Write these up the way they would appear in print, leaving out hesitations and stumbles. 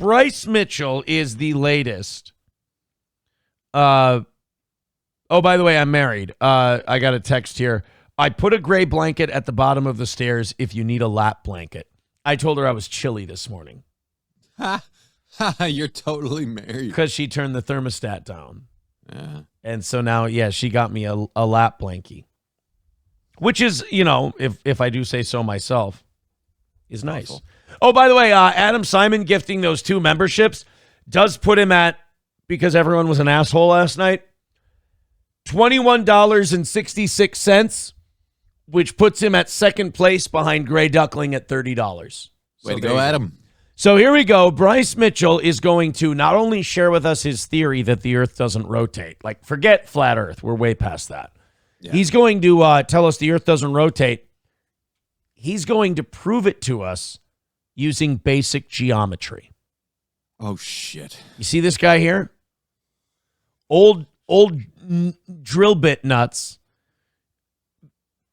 Bryce Mitchell is the latest. Oh, by the way, I'm married. I got a text here. I put a gray blanket at the bottom of the stairs if you need a lap blanket. I told her I was chilly this morning. You're totally married. Because she turned the thermostat down. Yeah. And so now, she got me a lap blankie. Which is, if I do say so myself, is nice. Awful. Oh, by the way, Adam Simon gifting those 2 memberships does put him at, because everyone was an asshole last night, $21.66, which puts him at second place behind Gray Duckling at $30. Way to go, Adam. So here we go. Bryce Mitchell is going to not only share with us his theory that the earth doesn't rotate. Like, forget flat earth. We're way past that. Yeah. He's going to tell us the earth doesn't rotate. He's going to prove it to us using basic geometry. Oh, shit. You see this guy here? Old drill bit nuts.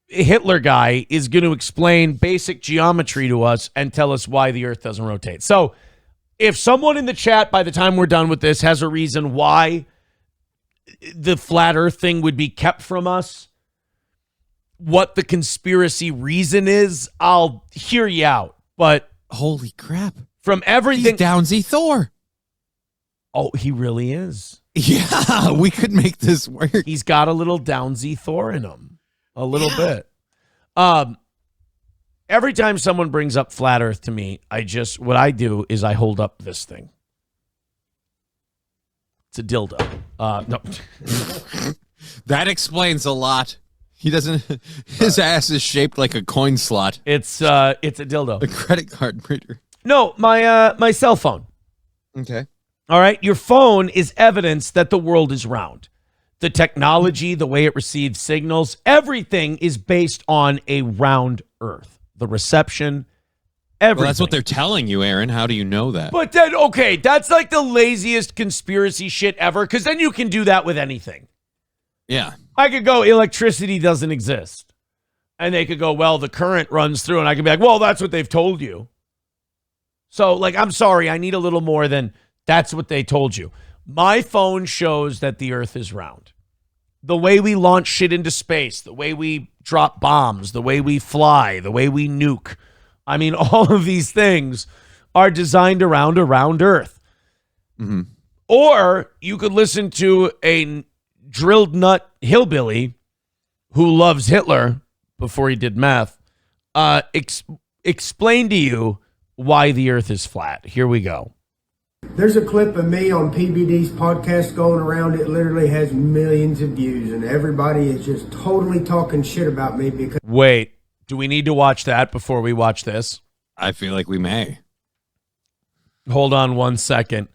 Hitler guy is going to explain basic geometry to us and tell us why the earth doesn't rotate. So if someone in the chat by the time we're done with this has a reason why the flat earth thing would be kept from us, what the conspiracy reason is, I'll hear you out. But holy crap. From everything. He's Downsy Thor. Oh, he really is. Yeah, we could make this work. He's got a little Downsy Thor in him. A little bit. Every time someone brings up flat earth to me, what I do is I hold up this thing. It's a dildo. No. That explains a lot. He doesn't, his ass is shaped like a coin slot. It's a dildo. A credit card reader. No, my cell phone. Okay. All right. Your phone is evidence that the world is round. The technology, the way it receives signals, everything is based on a round earth. The reception, everything. Well, that's what they're telling you, Aaron. How do you know that? But then, okay, that's like the laziest conspiracy shit ever, because then you can do that with anything. Yeah. I could go, electricity doesn't exist. And they could go, well, the current runs through. And I could be like, well, that's what they've told you. So, like, I'm sorry, I need a little more than that's what they told you. My phone shows that the earth is round. The way we launch shit into space, the way we drop bombs, the way we fly, the way we nuke. I mean, all of these things are designed around a round earth. Mm-hmm. Or you could listen to a drilled nut hillbilly who loves Hitler before he did meth explain to you why the earth is flat. Here we go. There's a clip of me on PBD's podcast going around. It literally has millions of views, and everybody is just totally talking shit about me because... Wait, do we need to watch that before we watch this? I feel like we may. Hold on 1 second.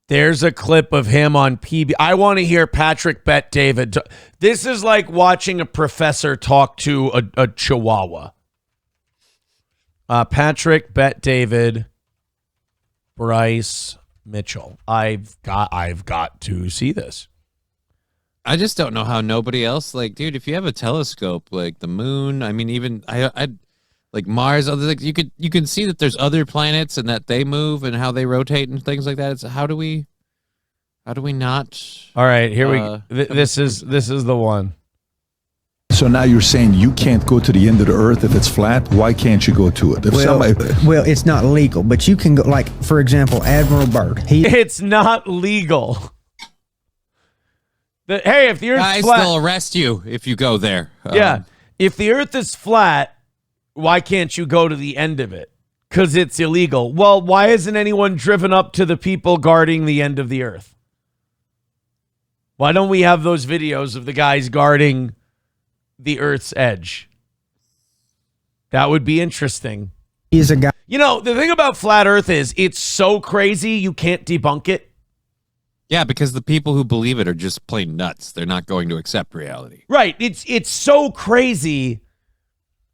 There's a clip of him on PB. I want to hear Patrick Bet David. This is like watching a professor talk to a chihuahua. Patrick Bet David... Bryce Mitchell. I've got to see this. I just don't know how nobody else, like, dude, if you have a telescope, like the moon, I mean, even I like Mars, other things, you can see that there's other planets and that they move and how they rotate and things like that. It's how do we not? All right, here we go. This is the one. So now you're saying you can't go to the end of the earth if it's flat? Why can't you go to it? Well, it's not legal, but you can go, like, for example, Admiral Byrd. It's not legal. Hey, if the earth's flat... they'll arrest you if you go there. Yeah. If the earth is flat, why can't you go to the end of it? Because it's illegal. Well, why isn't anyone driven up to the people guarding the end of the earth? Why don't we have those videos of the guys guarding the earth's edge? That would be interesting. He's a guy. You know, the thing about flat earth is it's so crazy you can't debunk it. Yeah, because the people who believe it are just plain nuts. They're not going to accept reality. Right. It's so crazy.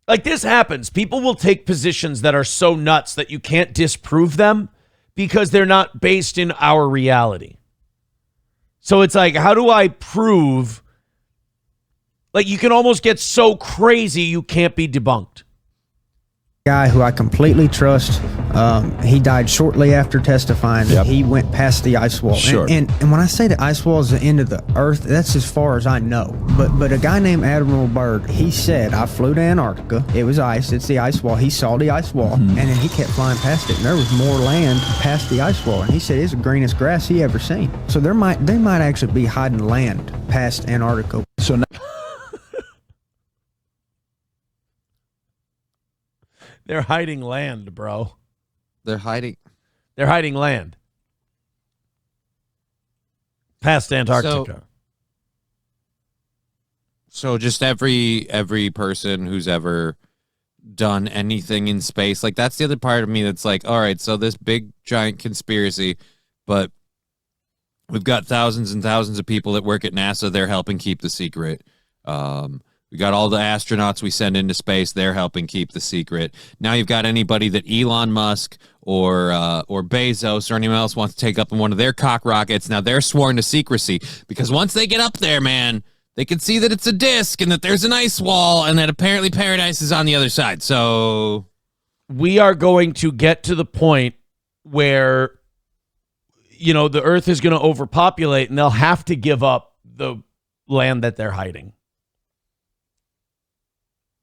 Like, this happens. People will take positions that are so nuts that you can't disprove them because they're not based in our reality. So it's like, how do I prove? Like, you can almost get so crazy you can't be debunked. guy who I completely trust. He died shortly after testifying. Yep. He went past the ice wall. Sure. And when I say the ice wall is the end of the earth, that's as far as I know. But a guy named Admiral Byrd, he said, I flew to Antarctica. It was ice. It's the ice wall. He saw the ice wall. And then he kept flying past it. And there was more land past the ice wall. And he said it's the greenest grass he ever seen. So they might actually be hiding land past Antarctica. So now, They're hiding land, bro. They're hiding. They're hiding land past Antarctica. So just every person who's ever done anything in space, like that's the other part of me that's like, all right, so this big giant conspiracy, but we've got thousands and thousands of people that work at NASA. They're helping keep the secret. We got all the astronauts we send into space. They're helping keep the secret. Now you've got anybody that Elon Musk or Bezos or anyone else wants to take up in one of their cock rockets. Now they're sworn to secrecy because once they get up there, man, they can see that it's a disc and that there's an ice wall and that apparently paradise is on the other side. So we are going to get to the point where, the earth is going to overpopulate and they'll have to give up the land that they're hiding.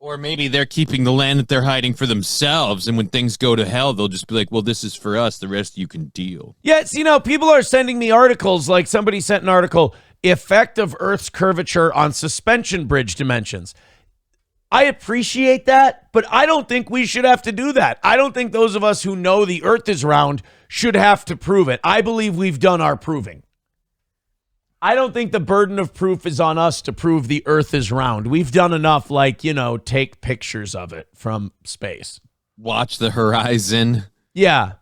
Or maybe they're keeping the land that they're hiding for themselves, and when things go to hell, they'll just be like, well, this is for us. The rest you can deal. Yes, people are sending me articles, like somebody sent an article, Effect of Earth's Curvature on Suspension Bridge Dimensions. I appreciate that, but I don't think we should have to do that. I don't think those of us who know the Earth is round should have to prove it. I believe we've done our proving. I don't think the burden of proof is on us to prove the Earth is round. We've done enough, take pictures of it from space. Watch the horizon. Yeah.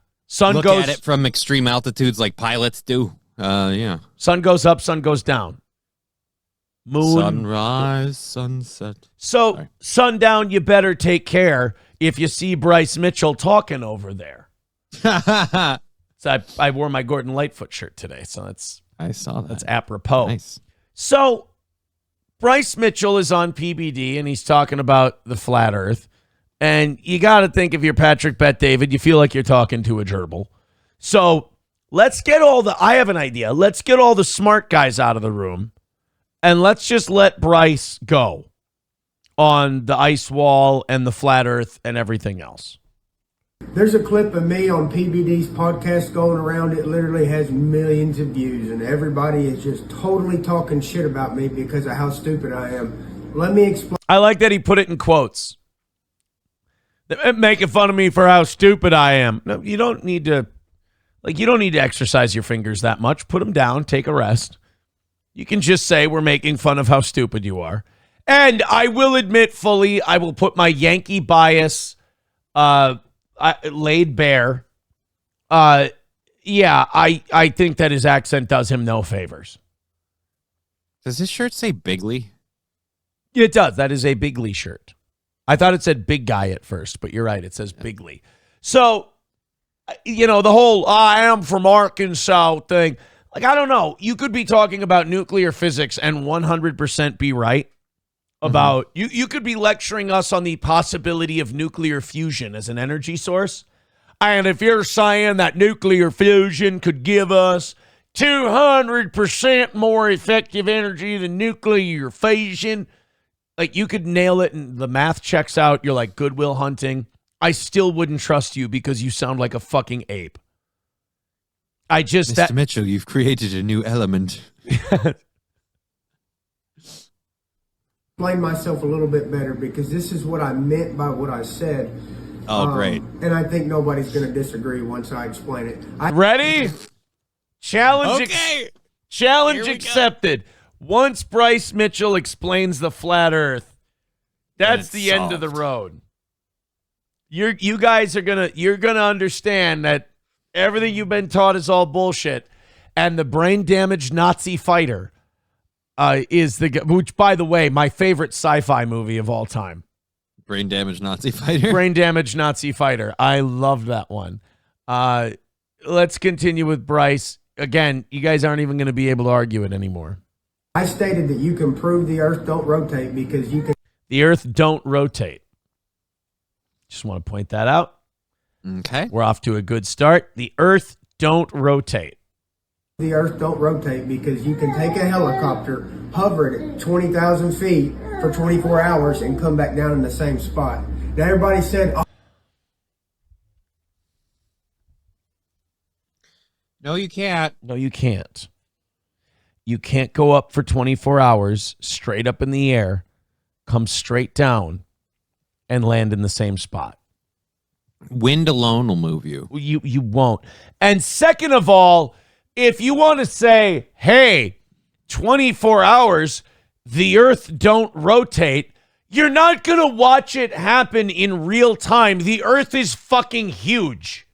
Look at it from extreme altitudes like pilots do. Yeah. Sun goes up, sun goes down. Moon. Sunrise, sunset. So, Sorry. sundown, you better take care if you see Bryce Mitchell talking over there. So I wore my Gordon Lightfoot shirt today, so I saw that. that's apropos. Nice. So Bryce Mitchell is on PBD, and he's talking about the flat earth. And you got to think, if you're Patrick Bet-David, you feel like you're talking to a gerbil. So let's get I have an idea. Let's get all the smart guys out of the room, and let's just let Bryce go on the ice wall and the flat earth and everything else. There's a clip of me on PBD's podcast going around. It literally has millions of views, and everybody is just totally talking shit about me because of how stupid I am. Let me explain. I like that he put it in quotes. They're making fun of me for how stupid I am. No, you don't need to exercise your fingers that much. Put them down, take a rest. You can just say we're making fun of how stupid you are. And I will admit fully, I will put my Yankee bias laid bare. I think that his accent does him no favors. Does this shirt say Bigley? It does. That is a Bigley shirt. I thought it said big guy at first, but you're right. It says Bigley. So, the whole I am from Arkansas thing. Like, I don't know. You could be talking about nuclear physics and 100% be right about you could be lecturing us on the possibility of nuclear fusion as an energy source. And if you're saying that nuclear fusion could give us 200% more effective energy than nuclear fission, like, you could nail it and the math checks out. You're like Goodwill Hunting. I still wouldn't trust you because you sound like a fucking ape. Mr. Mitchell, you've created a new element. Explain myself a little bit better because this is what I meant by what I said. Oh, great. And I think nobody's going to disagree once I explain it. Ready? Challenge Okay. challenge Here we accepted. Once Bryce Mitchell explains the flat earth, that's the end of the road. You guys you're gonna understand that everything you've been taught is all bullshit, and the brain damaged Nazi fighter is which, by the way, my favorite sci-fi movie of all time. Brain damaged Nazi fighter. Brain damaged Nazi fighter. I love that one. Let's continue with Bryce. Again, you guys aren't even going to be able to argue it anymore. I stated that you can prove the earth don't rotate because you can. The earth don't rotate. Just want to point that out. Okay. We're off to a good start. The Earth don't rotate. The Earth don't rotate because you can take a helicopter, hover it at 20,000 feet for 24 hours, and come back down in the same spot. Now everybody said, oh, No, you can't. No, you can't. You can't go up for 24 hours straight up in the air, come straight down, and land in the same spot. Wind alone will move you. You won't. And second of all, if you want to say, hey, 24 hours, the Earth don't rotate, you're not going to watch it happen in real time. The Earth is fucking huge.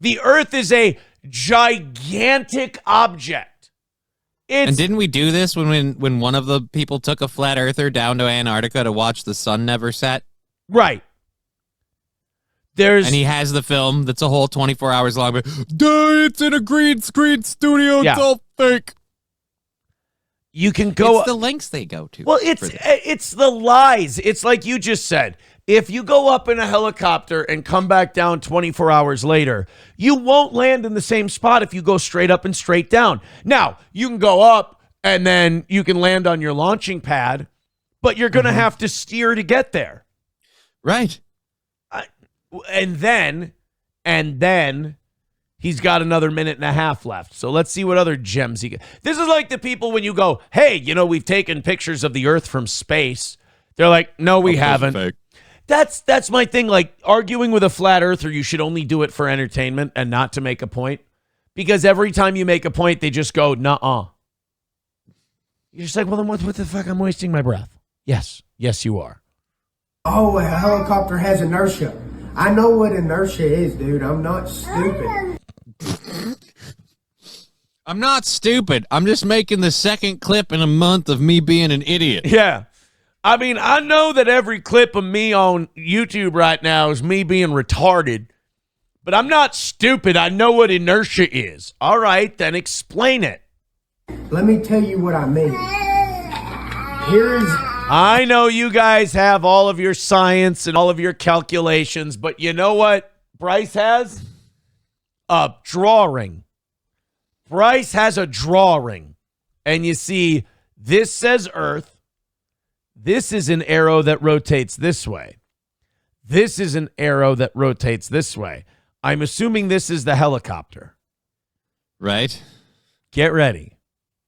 The Earth is a gigantic object. And didn't we do this when one of the people took a flat earther down to Antarctica to watch the sun never set? Right. And he has the film that's a whole 24 hours long, but it's in a green screen studio. Yeah. It's all fake. You can go. It's the lengths they go to. Well, it's the lies. It's like you just said. If you go up in a helicopter and come back down 24 hours later, you won't land in the same spot if you go straight up and straight down. Now, you can go up and then you can land on your launching pad, but you're going to have to steer to get there. Right. And then he's got another minute and a half left. So let's see what other gems he gets. This is like the people when you go, hey, we've taken pictures of the Earth from space. They're like, no, we haven't. Fake. That's my thing. Like arguing with a flat earther, you should only do it for entertainment and not to make a point. Because every time you make a point, they just go, nuh-uh. You're just like, well, then what the fuck? I'm wasting my breath. Yes, you are. oh, a helicopter has inertia. I know what inertia is, dude. I'm not stupid. I'm not stupid. I'm just making the second clip in a month of me being an idiot. Yeah. I mean, I know that every clip of me on YouTube right now is me being retarded, but I'm not stupid. I know what inertia is. All right, then explain it. Let me tell you what I mean. I know you guys have all of your science and all of your calculations, but you know what Bryce has? A drawing. Bryce has a drawing. And you see, this says Earth. This is an arrow that rotates this way. This is an arrow that rotates this way. I'm assuming this is the helicopter. Right? Get ready.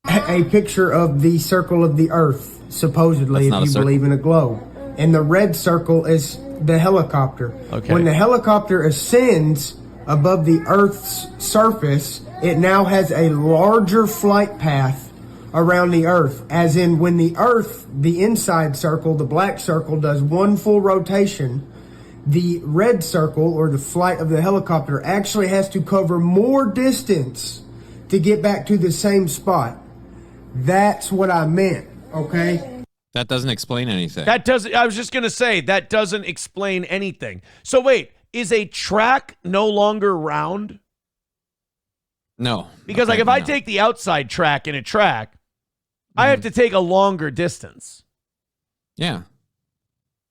A picture of the circle of the Earth, supposedly, if you believe in a globe. And the red circle is the helicopter. Okay. When the helicopter ascends above the Earth's surface, it now has a larger flight path around the Earth. As in, when the Earth, the inside circle, the black circle, does one full rotation, the red circle, or the flight of the helicopter, actually has to cover more distance to get back to the same spot. That's what I meant, okay? That doesn't explain anything. I was just going to say, that doesn't explain anything. So wait, is a track no longer round? No. Because like if I take the outside track in a track, I have to take a longer distance. Yeah.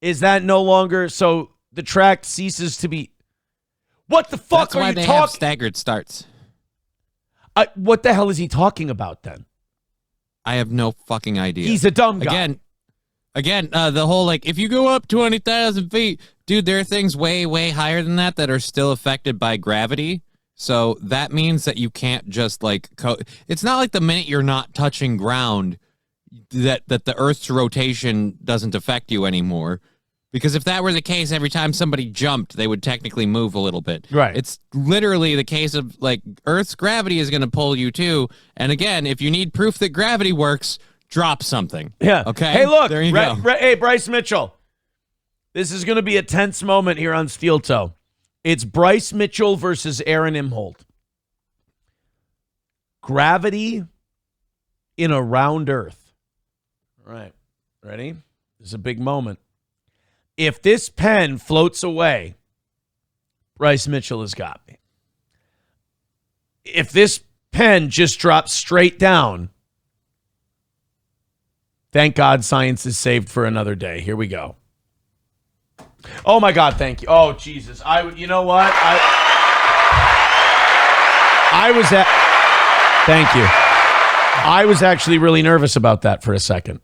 Is that no longer, so the track ceases to be, what the fuck That's are why you they have talking? staggered starts. What the hell is he talking about then? I have no fucking idea. He's a dumb guy. Again, the whole, like, if you go up 20,000 feet, dude, there are things way, way higher than that are still affected by gravity. So that means that you can't just, like, it's not like the minute you're not touching ground that the Earth's rotation doesn't affect you anymore. Because if that were the case, every time somebody jumped, they would technically move a little bit. Right. It's literally the case of, like, Earth's gravity is going to pull you too. And again, if you need proof that gravity works, drop something. Yeah. Okay. Hey, look. There you go. Hey, Bryce Mitchell. This is going to be a tense moment here on Steel Toe. It's Bryce Mitchell versus Aaron Imholt. Gravity in a round Earth. All right. Ready? This is a big moment. If this pen floats away, Bryce Mitchell has got me. If this pen just drops straight down, thank God science is saved for another day. Here we go. Oh my God, thank you. Oh Jesus, you know what? I was at. Thank you. I was actually really nervous about that for a second.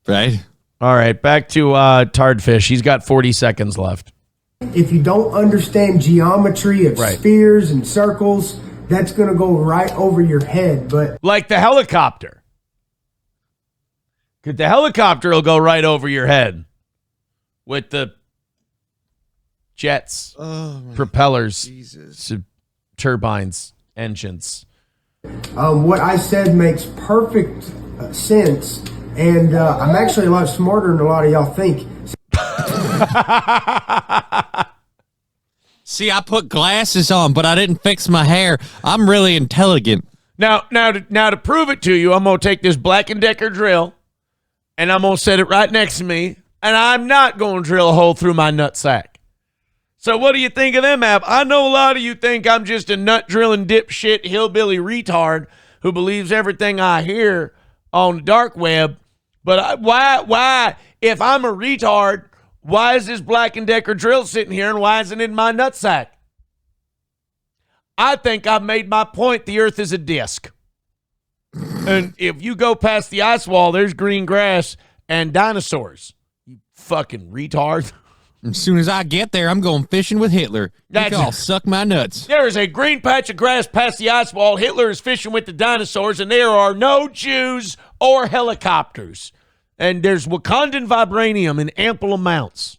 Right. All right, back to Tardfish. He's got 40 seconds left. If you don't understand geometry of spheres and circles, that's going to go right over your head. But like the helicopter. The helicopter will go right over your head with the jets, propellers, turbines, engines. What I said makes perfect sense, and I'm actually a lot smarter than a lot of y'all think. See, I put glasses on, but I didn't fix my hair. I'm really intelligent. Now to prove it to you, I'm going to take this Black & Decker drill, and I'm going to set it right next to me, and I'm not going to drill a hole through my nutsack. So what do you think of them, Ab? I know a lot of you think I'm just a nut-drilling dipshit hillbilly retard who believes everything I hear on the dark web, but why, if I'm a retard, why is this Black & Decker drill sitting here, and why isn't it in my nutsack? I think I've made my point. The earth is a disc. And if you go past the ice wall, there's green grass and dinosaurs. You fucking retard. As soon as I get there, I'm going fishing with Hitler. You can all suck my nuts. There is a green patch of grass past the ice wall. Hitler is fishing with the dinosaurs, and there are no Jews or helicopters. And there's Wakandan vibranium in ample amounts.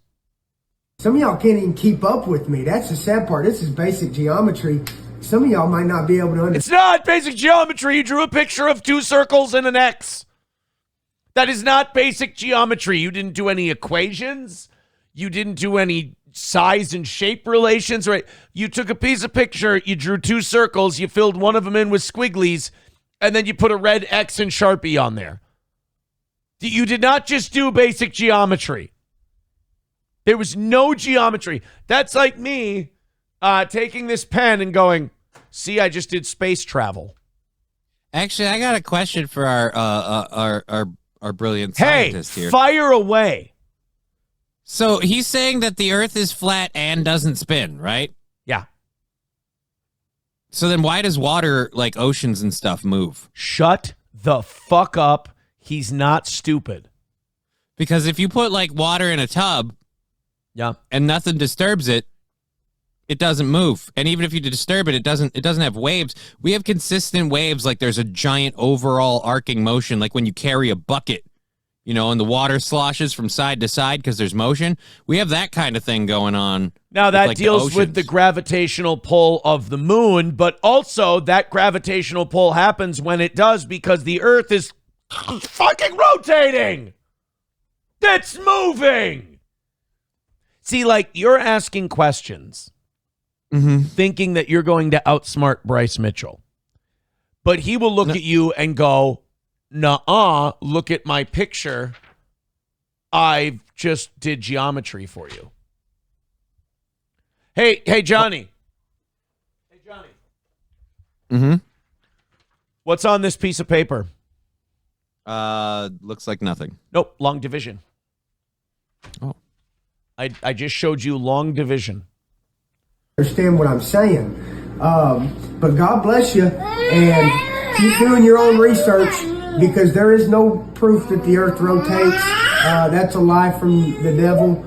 Some of y'all can't even keep up with me. That's the sad part. This is basic geometry. Some of y'all might not be able to understand. It's not basic geometry. You drew a picture of two circles and an X. That is not basic geometry. You didn't do any equations. You didn't do any size and shape relations, right? You took a piece of picture, you drew two circles, you filled one of them in with squigglies, and then you put a red X and Sharpie on there. You did not just do basic geometry. There was no geometry. That's like me taking this pen and going, see, I just did space travel. Actually, I got a question for our brilliant scientist here. Fire away. So he's saying that the Earth is flat and doesn't spin, right? Yeah. So then why does water, like oceans and stuff, move? Shut the fuck up. He's not stupid. Because if you put like water in a tub, and nothing disturbs it, it doesn't move. And even if you disturb it, it doesn't have waves. We have consistent waves, like there's a giant overall arcing motion, like when you carry a bucket, you know, and the water sloshes from side to side because there's motion. We have that kind of thing going on. Now, that like deals with the gravitational pull of the moon, but also that gravitational pull happens when it does because the Earth is fucking rotating. It's moving. See, like, you're asking questions, thinking that you're going to outsmart Bryce Mitchell. But he will look at you and go, nuh-uh, look at my picture. I just did geometry for you. Hey, Johnny. Hey, Johnny. What's on this piece of paper? Looks like nothing. Nope, long division. Oh. I just showed you long division. Understand what I'm saying. But God bless you, and keep doing your own research because there is no proof that the earth rotates. That's a lie from the devil.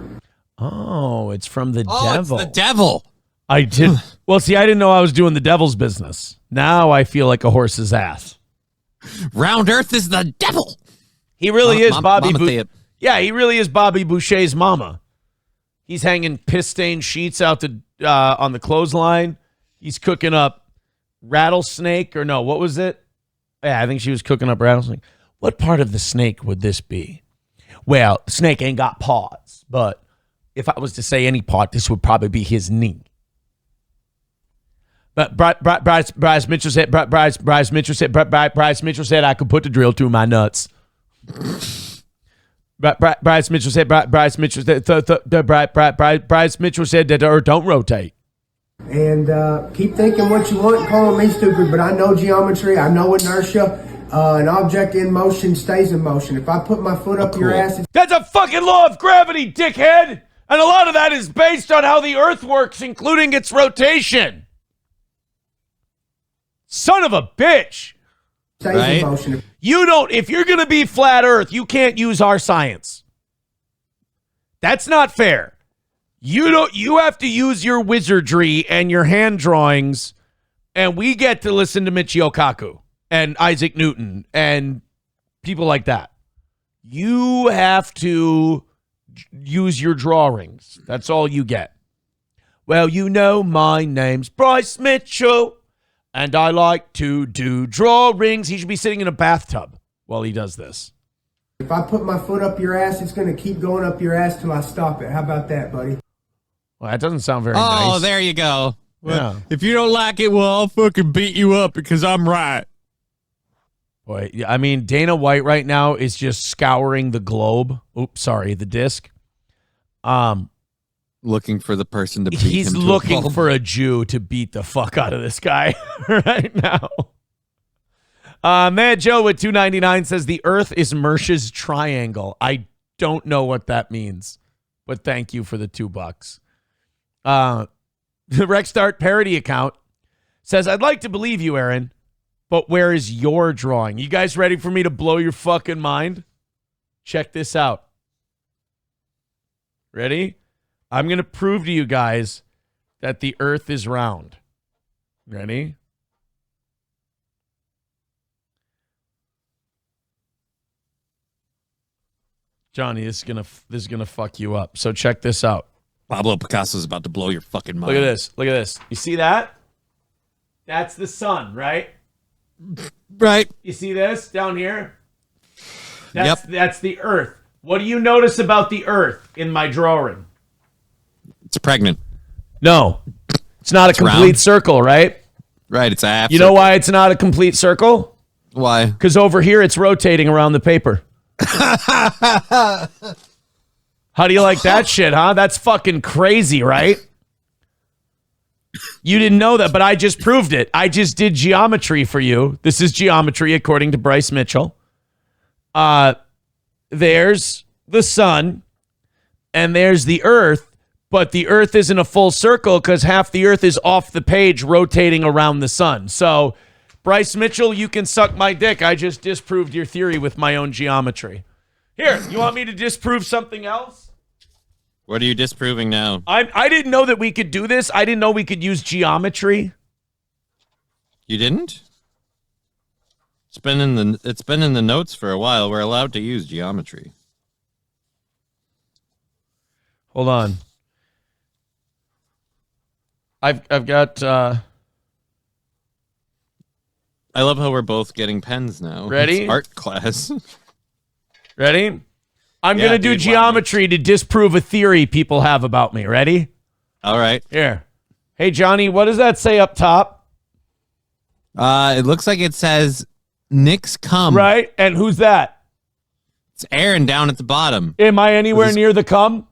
Oh, it's from the devil. It's the devil. I did. Well, see, I didn't know I was doing the devil's business. Now I feel like a horse's ass. Round Earth is the devil. He really is Bobby Boucher. Yeah, he really is Bobby Boucher's mama. He's hanging piss-stained sheets out on the clothesline. He's cooking up rattlesnake, or no, what was it? Yeah, I think she was cooking up rattlesnake. What part of the snake would this be? Well, the snake ain't got paws, but if I was to say any part, this would probably be his knee. But Bryce Mitchell said Bryce Mitchell said I could put the drill through my nuts. Bryce Mitchell said Bryce Mitchell said that the earth don't rotate. And keep thinking what you want, calling me stupid, but I know geometry, I know inertia. An object in motion stays in motion. If I put my foot up your ass, that's a fucking law of gravity, dickhead. And a lot of that is based on how the Earth works, including its rotation. Son of a bitch. Save emotion. You don't, if you're going to be flat Earth, you can't use our science. That's not fair. You have to use your wizardry and your hand drawings, and we get to listen to Michio Kaku and Isaac Newton and people like that. You have to use your drawings. That's all you get. Well, you know, my name's Bryce Mitchell, and I like to do drawings. He should be sitting in a bathtub while he does this. If I put my foot up your ass, it's going to keep going up your ass till I stop it. How about that, buddy? Well, that doesn't sound very nice. Oh, there you go. Yeah. If you don't like it, well, I'll fucking beat you up because I'm right. Boy, I mean, Dana White right now is just scouring the globe. Oops, sorry, the disc. Looking for the person to beat him. He's looking for a Jew to beat the fuck out of this guy right now. Mad Joe with $2.99 says the Earth is Mersh's triangle. I don't know what that means, but thank you for the $2. The Rexstart parody account says, I'd like to believe you, Aaron, but where is your drawing? You guys ready for me to blow your fucking mind? Check this out. Ready? I'm going to prove to you guys that the Earth is round. Ready? Johnny, this is gonna fuck you up. So check this out. Pablo Picasso's about to blow your fucking mind. Look at this. Look at this. You see that? That's the sun, right? Right. You see this down here? Yep. That's the Earth. What do you notice about the Earth in my drawing? It's pregnant. No. It's not a complete round. circle, right? Right, it's a half You know why it's not a complete circle? Why? Because over here it's rotating around the paper. How do you like that shit, huh? That's fucking crazy, right? You didn't know that, but I just proved it. I just did geometry for you. This is geometry according to Bryce Mitchell. There's the sun, and there's the Earth, but the Earth isn't a full circle because half the Earth is off the page rotating around the sun. So, Bryce Mitchell, you can suck my dick. I just disproved your theory with my own geometry. Here, you want me to disprove something else? What are you disproving now? I didn't know that we could do this. I didn't know we could use geometry. You didn't? It's been in the notes for a while. We're allowed to use geometry. Hold on. I've got I love how we're both getting pens now. Ready? It's art class. Ready? I'm Yeah, going to do dude, geometry to disprove a theory people have about me. Ready? All right. Here. Hey, Johnny, what does that say up top? It looks like it says Nick's cum. Right? And who's that? It's Aaron down at the bottom. Am I anywhere near the cum?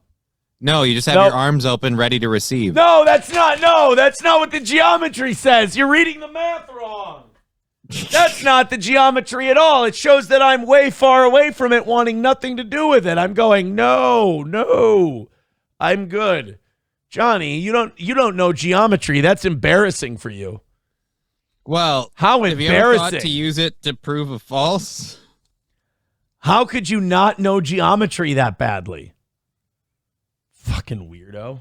No, you just have Nope. your arms open, ready to receive. No, that's not what the geometry says. You're reading the math wrong. That's not the geometry at all. It shows that I'm way far away from it, wanting nothing to do with it. I'm going, no, I'm good. Johnny, you don't know geometry. That's embarrassing for you. Well, How have you ever thought embarrassing. to use it to prove a false? How could you not know geometry that badly? Fucking weirdo.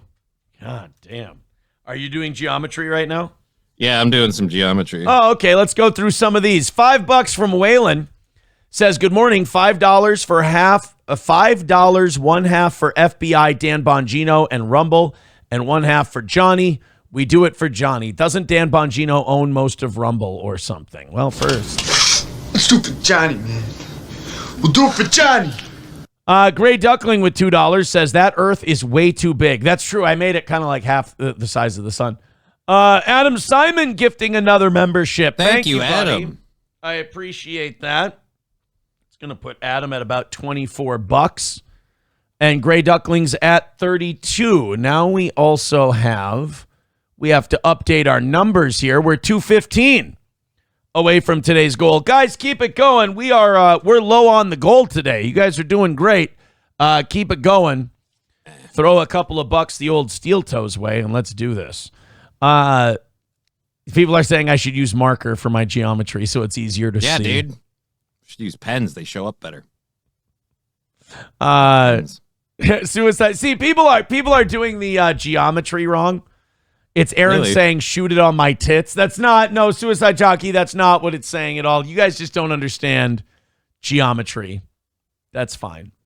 God damn. Are you doing geometry right now? Yeah, I'm doing some geometry. Oh, okay. Let's go through some of these. $5 from Waylon says, good morning. $5 for half, $5, one half for FBI, Dan Bongino and Rumble, and one half for Johnny. We do it for Johnny. Doesn't Dan Bongino own most of Rumble or something? Well, first. Stupid Johnny, man. We'll do it for Johnny. Gray Duckling with $2 says that Earth is way too big. That's true. I made it kind of like half the size of the sun. Adam Simon gifting another membership. Thank you, buddy. Adam. I appreciate that. It's going to put Adam at about $24. And Gray Duckling's at 32. Now we also have to update our numbers here. We're 215 away from today's goal. Guys, keep it going. We're low on the goal today. You guys are doing great. Keep it going. Throw a couple of bucks the old steel toes way, and let's do this. People are saying I should use marker for my geometry so it's easier to see. Yeah, dude. Should use pens. They show up better. Suicide. See, people are doing the geometry wrong. It's Aaron Really? saying shoot it on my tits. That's not, no, Suicide Jockey, that's not what it's saying at all. You guys just don't understand geometry. That's fine.